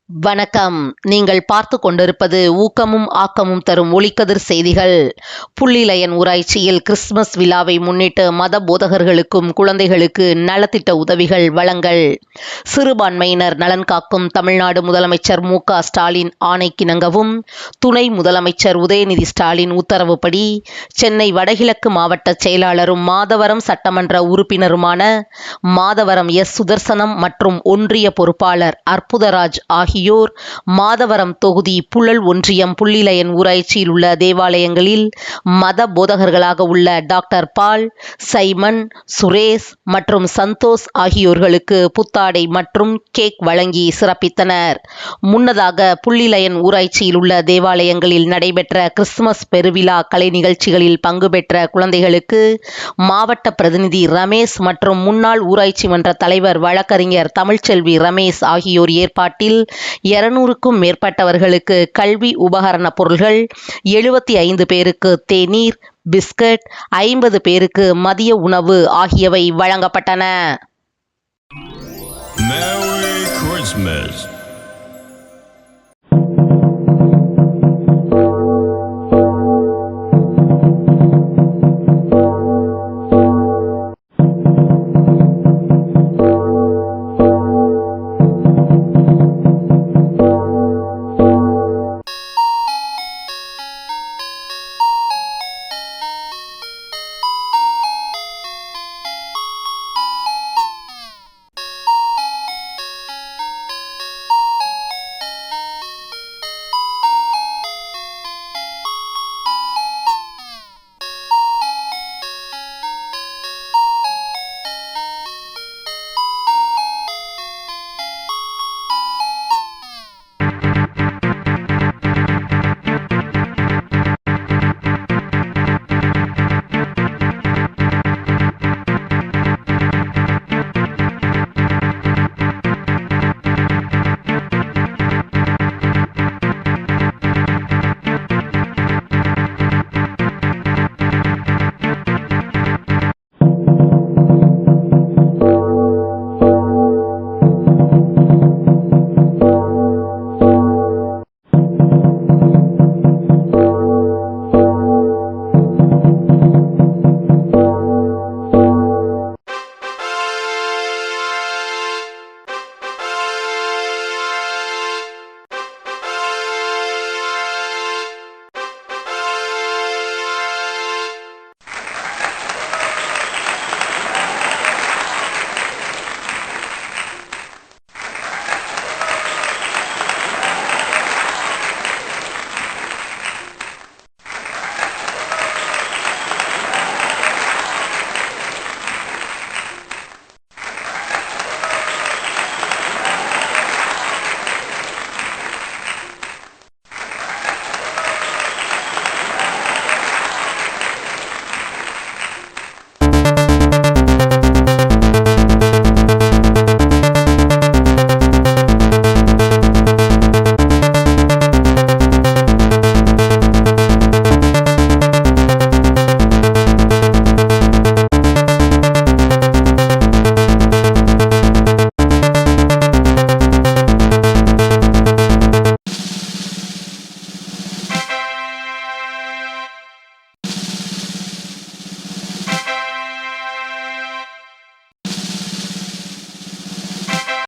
வணக்கம். நீங்கள் பார்த்து கொண்டிருப்பது ஊக்கமும் ஆக்கமும் தரும் ஒளிக்கதிர் செய்திகள். புள்ளிலயன் ஊராட்சியில் கிறிஸ்துமஸ் விழாவை முன்னிட்டு மத போதகர்களுக்கும் குழந்தைகளுக்கு நலத்திட்ட உதவிகள் வழங்கல். சிறுபான்மையினர் நலன் காக்கும் தமிழ்நாடு முதலமைச்சர் மு.க. ஸ்டாலின் ஆணைக்கிணங்கவும் துணை முதலமைச்சர் உதயநிதி ஸ்டாலின் உத்தரவுப்படி சென்னை வடகிழக்கு மாவட்ட செயலாளரும் மாதவரம் சட்டமன்ற உறுப்பினருமான மாதவரம் எஸ். சுதர்சனம் மற்றும் ஒன்றிய பொறுப்பாளர் அற்புதராஜ் ஆகியோர் மாதவரம் தொகுதி புழல் ஒன்றியம் புள்ளிலயன் ஊராட்சியில் உள்ள தேவாலயங்களில் மத போதகர்களாக உள்ள டாக்டர் பால், சைமன், சுரேஷ் மற்றும் சந்தோஷ் ஆகியோர்களுக்கு புத்தாடை மற்றும் கேக் வழங்கி சிறப்பித்தனர். முன்னதாக புள்ளிலயன் ஊராட்சியில் உள்ள தேவாலயங்களில் நடைபெற்ற கிறிஸ்துமஸ் பெருவிழா கலை நிகழ்ச்சிகளில் பங்கு பெற்ற குழந்தைகளுக்கு மாவட்ட பிரதிநிதி ரமேஷ் மற்றும் முன்னாள் ஊராட்சி மன்ற தலைவர் வழக்கறிஞர் தமிழ்ச்செல்வி ரமேஷ் ஆகியோர் ஏற்பாட்டில் 200க்கும் மேற்பட்டவர்களுக்கு கல்வி உபகரண பொருட்கள், 75 பேருக்கு தேநீர், பிஸ்கட், 50 பேருக்கு மதிய உணவு ஆகியவை வழங்கப்பட்டன. Merry Christmas.